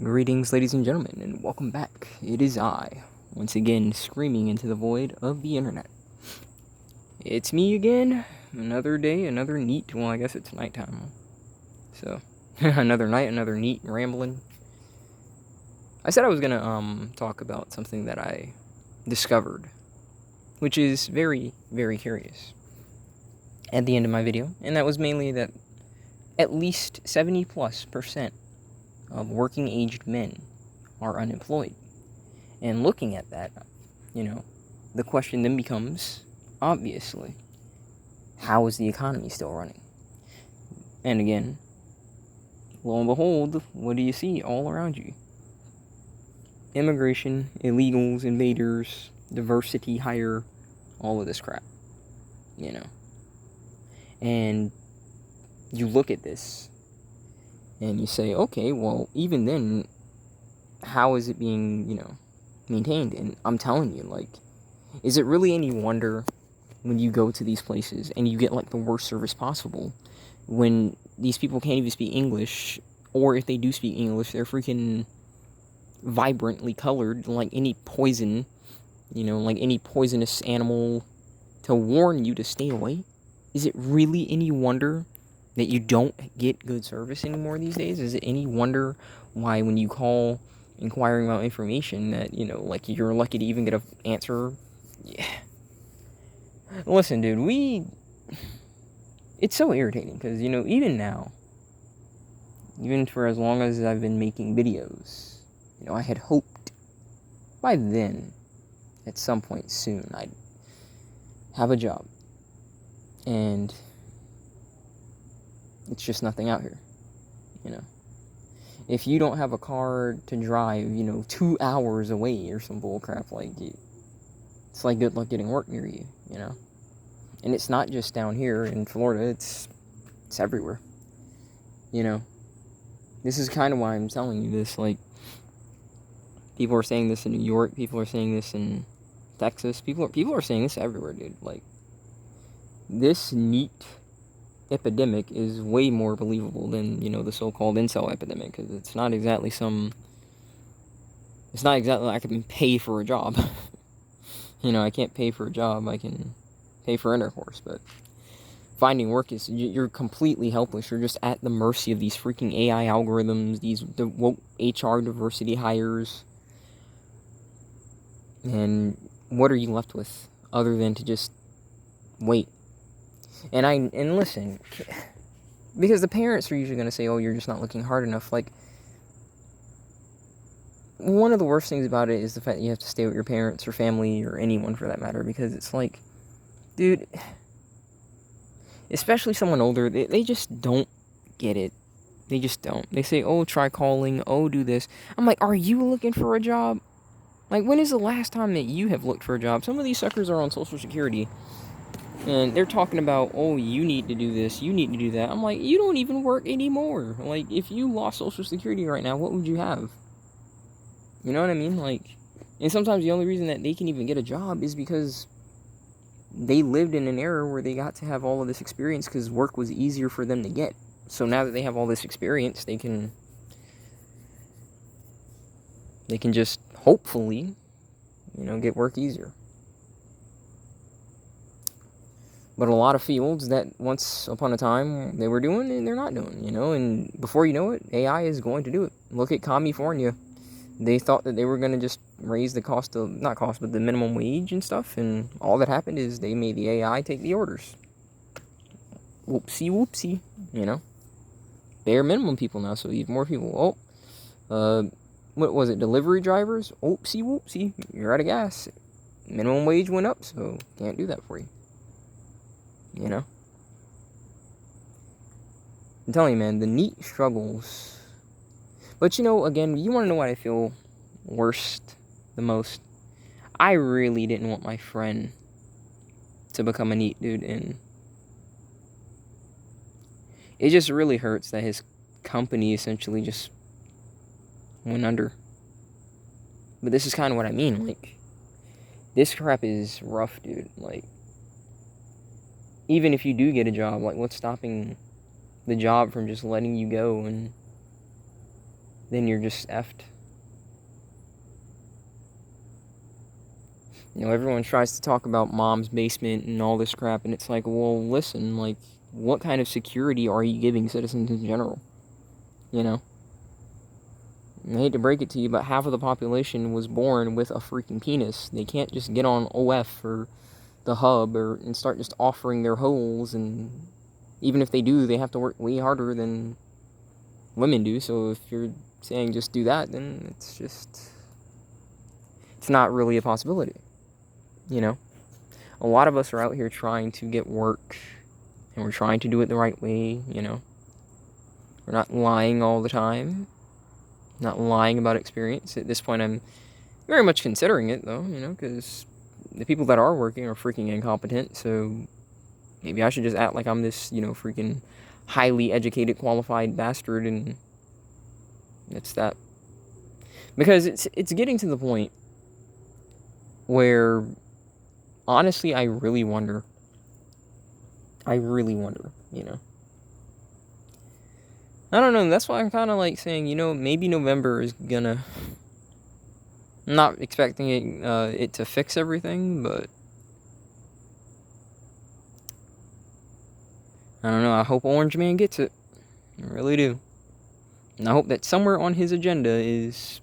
Greetings, ladies and gentlemen, and welcome back. It is I, once again, screaming into the void of the internet. It's me again. Another day, another neat. Well, I guess it's nighttime. So, another night, another neat rambling. I said I was gonna talk about something that I discovered, which is very, very curious. At the end of my video, and that was mainly that at least 70+% of working aged men are unemployed. And looking at that, the question then becomes, obviously, how is the economy still running? And again, lo and behold, what do you see all around you? Immigration, illegals, invaders, diversity hire, all of this crap, And you look at this and you say, okay, well, even then, how is it being, maintained? And I'm telling you, is it really any wonder when you go to these places and you get, the worst service possible when these people can't even speak English, or if they do speak English, they're freaking vibrantly colored like any poison, like any poisonous animal to warn you to stay away? Is it really any wonder that you don't get good service anymore these days? Is it any wonder why when you call inquiring about information that, you're lucky to even get an answer? Yeah. Listen, dude, it's so irritating because, even now, even for as long as I've been making videos, I had hoped by then, at some point soon, I'd have a job. And it's just nothing out here, If you don't have a car to drive, 2 hours away or some bullcrap, it's like good luck getting work near you, And it's not just down here in Florida, it's everywhere, This is kind of why I'm telling you this, people are saying this in New York, people are saying this in Texas, people are saying this everywhere, dude, this neat epidemic is way more believable than, the so-called incel epidemic, because it's not exactly I can pay for a job. I can't pay for a job, I can pay for intercourse, but finding work is, you're completely helpless. You're just at the mercy of these freaking AI algorithms, these HR diversity hires, and what are you left with other than to just wait? And listen, because the parents are usually going to say, oh, you're just not looking hard enough. One of the worst things about it is the fact that you have to stay with your parents or family or anyone for that matter, because it's dude, especially someone older, they just don't get it. They just don't. They say, oh, try calling, oh, do this. I'm like, are you looking for a job? When is the last time that you have looked for a job? Some of these suckers are on Social Security, and they're talking about, oh, you need to do this, you need to do that. I'm like, you don't even work anymore. If you lost Social Security right now, what would you have? You know what I mean? And sometimes the only reason that they can even get a job is because they lived in an era where they got to have all of this experience because work was easier for them to get. So now that they have all this experience, they can just hopefully, get work easier. But a lot of fields that once upon a time they were doing, and they're not doing, and before you know it, AI is going to do it. Look at California. They thought that they were going to just raise the but the minimum wage and stuff, and all that happened is they made the AI take the orders. Whoopsie, Bare minimum people now, so even more people. What was it, delivery drivers? Whoopsie, you're out of gas. Minimum wage went up, so can't do that for you. I'm telling you, man, the neat struggles. But, again, you want to know what I feel worst the most? I really didn't want my friend to become a neat dude, and it just really hurts that his company essentially just went under. But this is kind of what I mean. This crap is rough, dude. Even if you do get a job, what's stopping the job from just letting you go? And then you're just effed. You know, everyone tries to talk about mom's basement and all this crap, and it's like, well, listen, like, what kind of security are you giving citizens in general? You know? I hate to break it to you, but half of the population was born with a freaking penis. They can't just get on OF or the hub and start just offering their holes, and even if they do, they have to work way harder than women do. So if you're saying just do that, then it's not really a possibility. You know, a lot of us are out here trying to get work, and we're trying to do it the right way. You know, we're not lying all the time, not lying about experience. At this point, I'm very much considering it, though, you know, because the people that are working are freaking incompetent, so maybe I should just act like I'm this, you know, freaking highly educated, qualified bastard, and it's that. Because it's getting to the point where, honestly, I really wonder, you know. I don't know, that's why I'm kind of like saying, you know, maybe November is gonna... I'm not expecting it to fix everything, but I don't know. I hope Orange Man gets it. I really do. And I hope that somewhere on his agenda is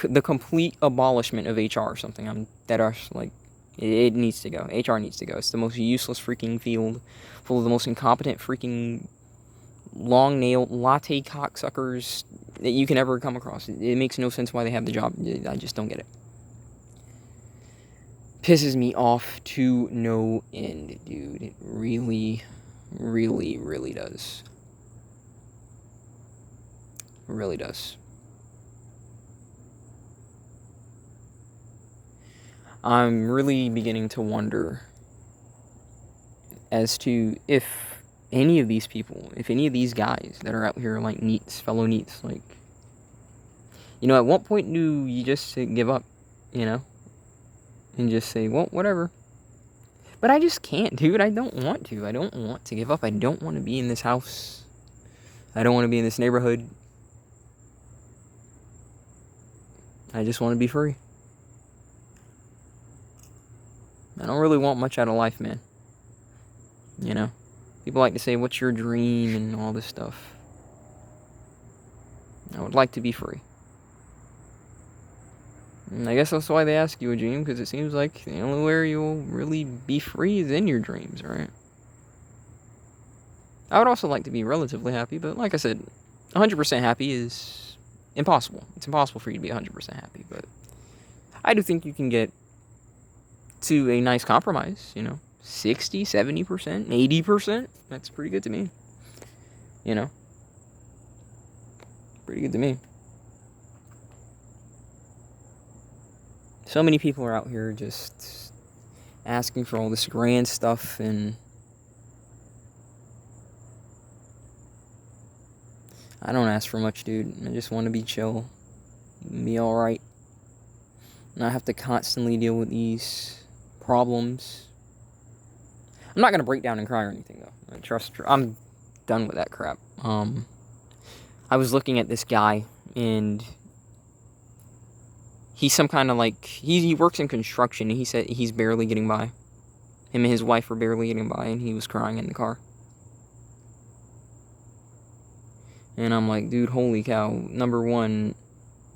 the complete abolishment of HR or something. It needs to go. HR needs to go. It's the most useless freaking field, full of the most incompetent freaking long-nailed latte cocksuckers that you can ever come across. It makes no sense why they have the job. I just don't get it. Pisses me off to no end, dude. It really, really, really does. It really does. I'm really beginning to wonder as to if any of these people, if any of these guys that are out here like NEETs, fellow NEETs, like, you know, at what point do you just give up, you know, and just say, well, whatever. But I just can't, dude. I don't want to. I don't want to give up. I don't want to be in this house. I don't want to be in this neighborhood. I just want to be free. I don't really want much out of life, man. You know? People like to say, what's your dream and all this stuff. I would like to be free. And I guess that's why they ask you a dream, because it seems like the only way you'll really be free is in your dreams, right? I would also like to be relatively happy, but like I said, 100% happy is impossible. It's impossible for you to be 100% happy, but I do think you can get to a nice compromise, you know, 60, 70%, 80%. That's pretty good to me, you know, pretty good to me. So many people are out here just asking for all this grand stuff, and I don't ask for much, dude. I just want to be chill, be alright, not have to constantly deal with these problems. I'm not going to break down and cry or anything, though. Trust, I'm done with that crap. I was looking at this guy, and he's some kind of like, he works in construction, and he said he's barely getting by. Him and his wife are barely getting by, and he was crying in the car. And I'm like, dude, holy cow. Number one,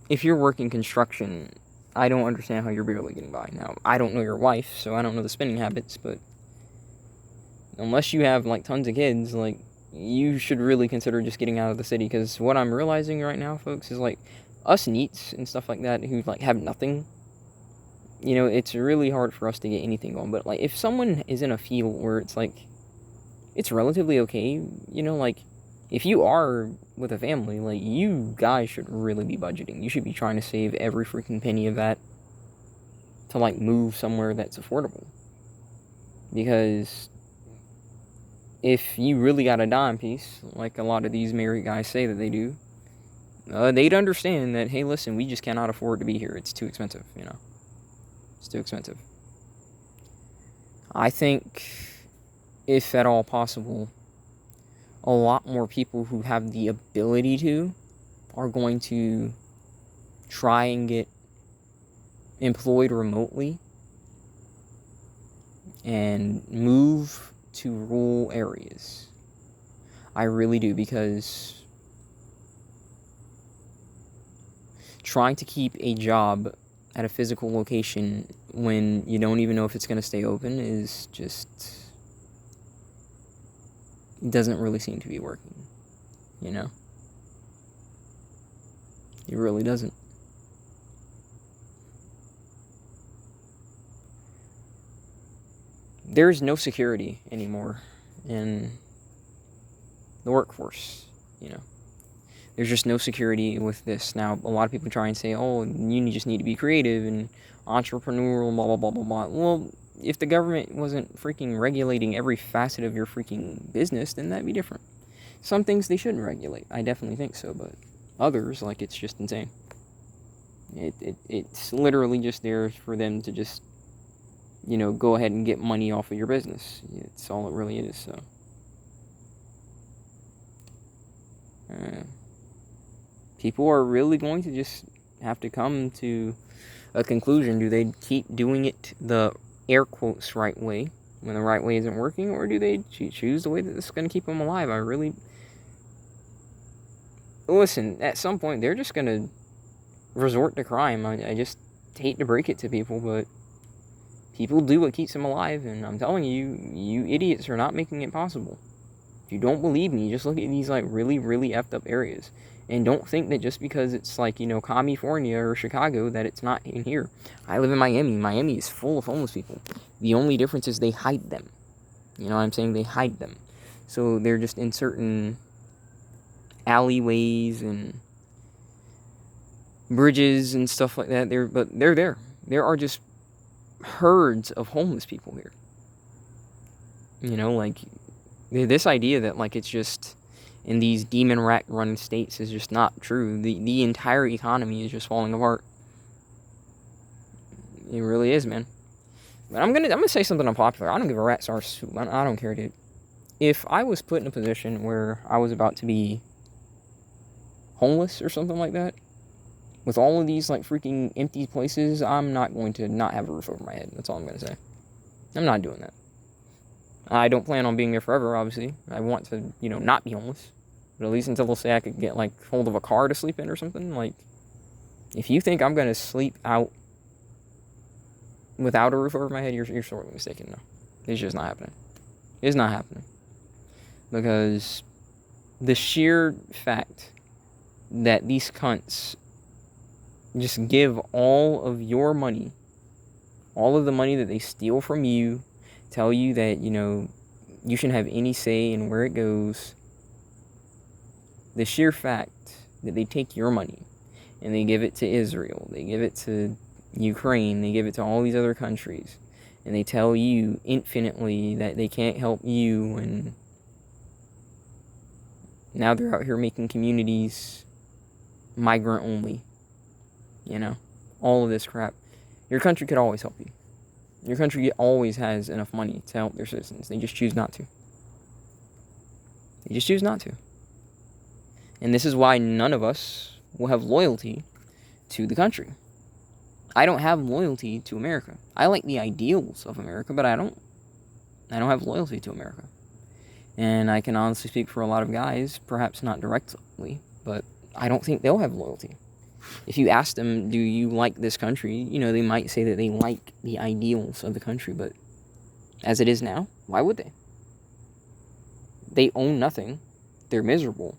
if you're working construction, I don't understand how you're barely getting by. Now, I don't know your wife, so I don't know the spending habits, but unless you have, like, tons of kids, like, you should really consider just getting out of the city, because what I'm realizing right now, folks, is, like, us NEETs and stuff like that who, like, have nothing, you know, it's really hard for us to get anything going. But, like, if someone is in a field where it's, like, it's relatively okay, you know, like, if you are with a family, like, you guys should really be budgeting. You should be trying to save every freaking penny of that to, like, move somewhere that's affordable. Because if you really got a dime piece, like a lot of these married guys say that they do, they'd understand that, hey, listen, we just cannot afford to be here. It's too expensive, you know. It's too expensive. I think, if at all possible, a lot more people who have the ability to are going to try and get employed remotely and move to rural areas. I really do, because trying to keep a job at a physical location when you don't even know if it's going to stay open is just, doesn't really seem to be working, you know? It really doesn't. There's no security anymore in the workforce, you know? There's just no security with this. Now, a lot of people try and say, oh, you just need to be creative and entrepreneurial, blah, blah, blah, blah, blah. Well, if the government wasn't freaking regulating every facet of your freaking business, then that'd be different. Some things they shouldn't regulate. I definitely think so, but others, like, it's just insane. It's literally just there for them to just, you know, go ahead and get money off of your business. It's all it really is, so. People are really going to just have to come to a conclusion. Do they keep doing it the air quotes right way when the right way isn't working, or do they choose the way that's going to keep them alive? Listen, at some point they're just going to resort to crime. I just hate to break it to people, but people do what keeps them alive, and I'm telling you, you idiots are not making it possible. If you don't believe me, just look at these, like, really, really effed up areas. And don't think that just because it's, like, you know, California or Chicago that it's not in here. I live in Miami. Miami is full of homeless people. The only difference is they hide them. You know what I'm saying? They hide them. So they're just in certain alleyways and bridges and stuff like that. But they're there. There are just herds of homeless people here. You know, like, this idea that, like, it's just in these demon rat run states is just not true. The entire economy is just falling apart. It really is, man. But I'm gonna say something unpopular. I don't give a rat's arse. I don't care, dude. If I was put in a position where I was about to be homeless or something like that, with all of these, like, freaking empty places, I'm not going to not have a roof over my head. That's all I'm gonna say. I'm not doing that. I don't plan on being there forever, obviously. I want to, you know, not be homeless. But at least until they'll say I could get, like, hold of a car to sleep in or something. Like, if you think I'm going to sleep out without a roof over my head, you're sorely mistaken. No. It's just not happening. It's not happening. Because the sheer fact that these cunts just give all of your money, all of the money that they steal from you, tell you that, you know, you shouldn't have any say in where it goes. The sheer fact that they take your money and they give it to Israel, they give it to Ukraine, they give it to all these other countries, and they tell you infinitely that they can't help you, and now they're out here making communities migrant only. You know, all of this crap. Your country could always help you. Your country always has enough money to help their citizens. They just choose not to. They just choose not to. And this is why none of us will have loyalty to the country. I don't have loyalty to America. I like the ideals of America, but I don't have loyalty to America. And I can honestly speak for a lot of guys, perhaps not directly, but I don't think they'll have loyalty. If you ask them, do you like this country, you know, they might say that they like the ideals of the country, but as it is now, why would they? They own nothing. They're miserable.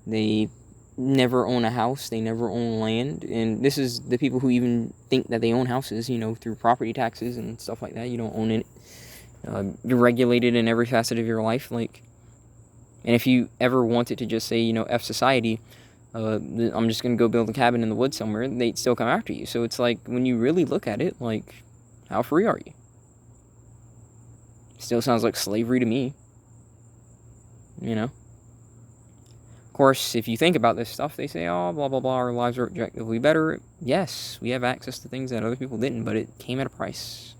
They never own a house. They never own land. And this is the people who even think that they own houses, you know, through property taxes and stuff like that. You don't own it. You're regulated in every facet of your life. Like, and if you ever wanted to just say, you know, F society, I'm just going to go build a cabin in the woods somewhere, they'd still come after you. So it's like, when you really look at it, like, how free are you? Still sounds like slavery to me. You know? Of course, if you think about this stuff, they say, oh, blah, blah, blah, our lives are objectively better. Yes, we have access to things that other people didn't, but it came at a price.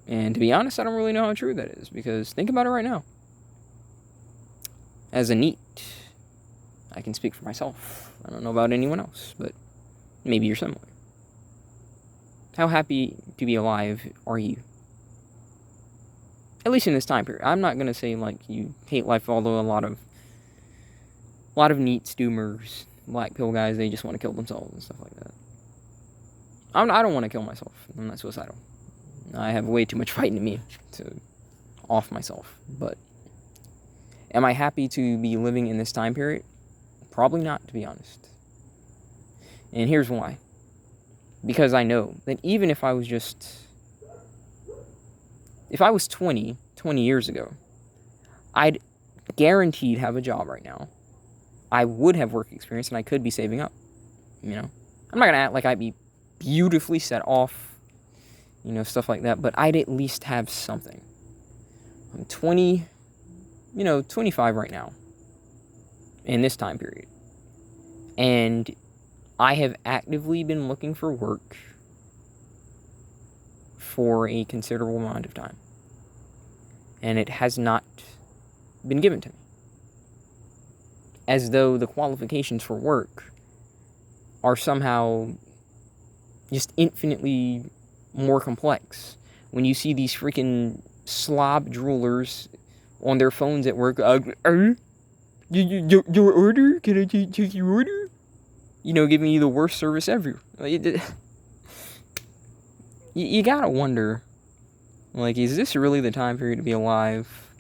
And to be honest, I don't really know how true that is, because think about it right now. As a NEET, I can speak for myself. I don't know about anyone else, but maybe you're similar. How happy to be alive are you? At least in this time period. I'm not gonna say like you hate life, although a lot of NEETs, doomers, black pill guys, they just want to kill themselves and stuff like that. I don't want to kill myself. I'm not suicidal. I have way too much fight in me to off myself. But am I happy to be living in this time period? Probably not, to be honest. And here's why. Because I know that even if I was 20 years ago, I'd guaranteed have a job right now. I would have work experience and I could be saving up. I'm not going to act like I'd be beautifully set off, stuff like that, but I'd at least have something. I'm 25 right now in this time period. And I have actively been looking for work for a considerable amount of time. And it has not been given to me. As though the qualifications for work are somehow just infinitely more complex. When you see these freaking slob droolers on their phones at work, your order? Can I take your order? Giving you the worst service ever. You gotta wonder, is this really the time period to be alive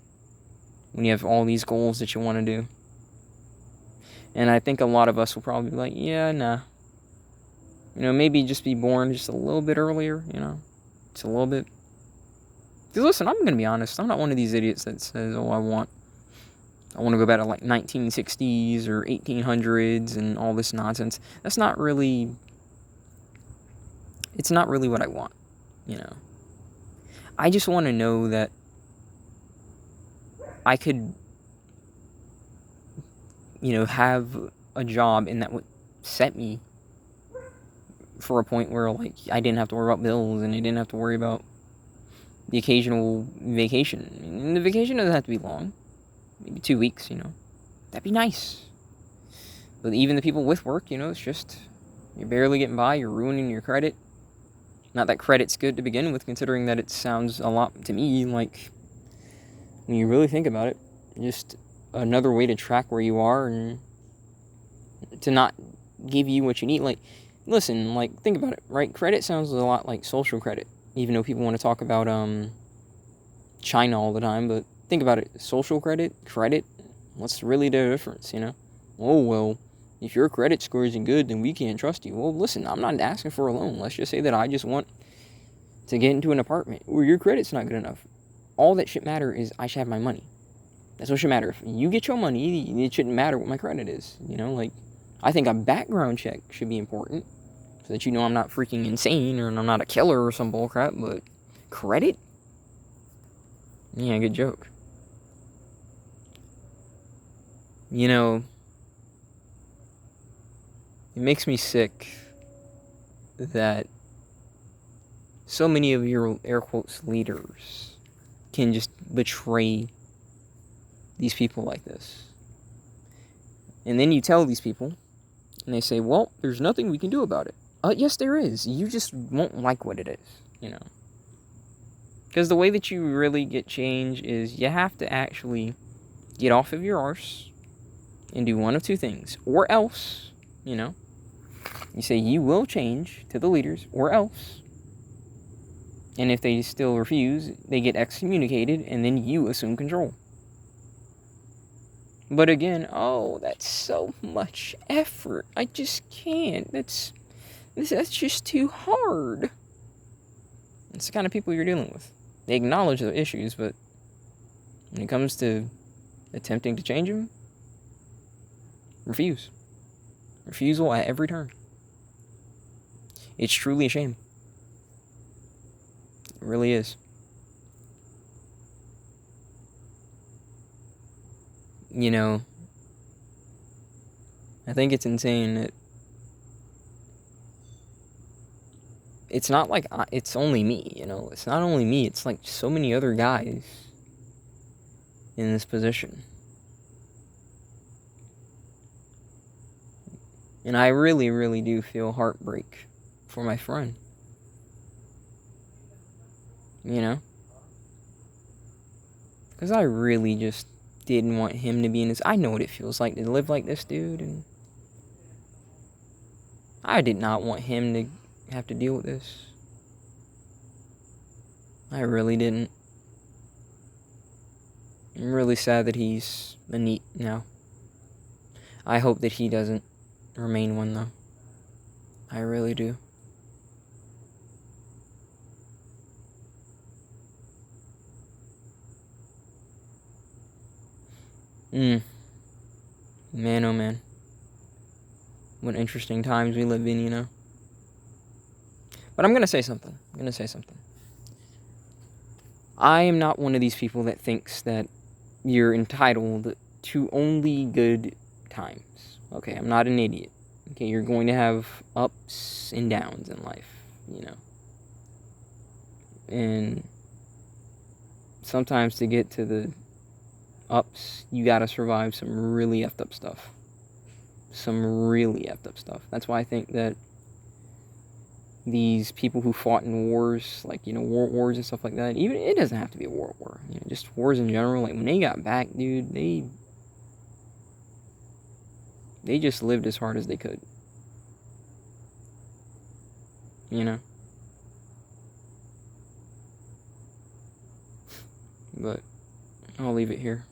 when you have all these goals that you want to do? And I think a lot of us will probably be like, yeah, nah. Maybe just be born just a little bit earlier, just a little bit. Because listen, I'm going to be honest. I'm not one of these idiots that says, oh, I want to go back to 1960s or 1800s and all this nonsense. It's not really what I want, I just want to know that I could, have a job and that would set me for a point where, I didn't have to worry about bills and I didn't have to worry about the occasional vacation. And the vacation doesn't have to be long. Maybe 2 weeks, That'd be nice. But even the people with work, it's just, you're barely getting by, you're ruining your credit. Not that credit's good to begin with, considering that it sounds a lot to me like, when you really think about it, just another way to track where you are and to not give you what you need. Listen, think about it, right? Credit sounds a lot like social credit, even though people want to talk about China all the time, but think about it. Social credit, what's really the difference, Oh, well, if your credit score isn't good, then we can't trust you. Well, listen, I'm not asking for a loan. Let's just say that I just want to get into an apartment where your credit's not good enough. All that should matter is I should have my money. That's what should matter. If you get your money, it shouldn't matter what my credit is, I think a background check should be important so that I'm not freaking insane or I'm not a killer or some bullcrap, but credit? Yeah, good joke. It makes me sick that so many of your air quotes leaders can just betray these people like this. And then you tell these people, and they say, well, there's nothing we can do about it. Yes, there is. You just won't like what it is, Because the way that you really get change is you have to actually get off of your arse and do one of two things. Or else, you say you will change to the leaders, or else. And if they still refuse, they get excommunicated, and then you assume control. But again, that's so much effort. I just can't. That's just too hard. It's the kind of people you're dealing with. They acknowledge the issues, but when it comes to attempting to change them, refuse. Refusal at every turn. It's truly a shame. It really is. I think it's insane that it's not like it's only me, It's not only me, it's like so many other guys in this position. And I really, really do feel heartbreak for my friend. You know? Because I really just didn't want him to be in this. I know what it feels like to live like this, dude. And I did not want him to have to deal with this. I really didn't. I'm really sad that he's a NEET now. I hope that he doesn't remain one, though. I really do. Man, oh man. What interesting times we live in, you know? But I'm gonna say something. I am not one of these people that thinks that you're entitled to only good times. Okay, I'm not an idiot. Okay, you're going to have ups and downs in life, you know? And sometimes to get to the ups, you gotta survive some really effed up stuff. That's why I think that these people who fought in wars, like, you know, world wars and stuff like that, even it doesn't have to be a world war, you know, just wars in general, like when they got back, dude, they just lived as hard as they could, you know? But I'll leave it here.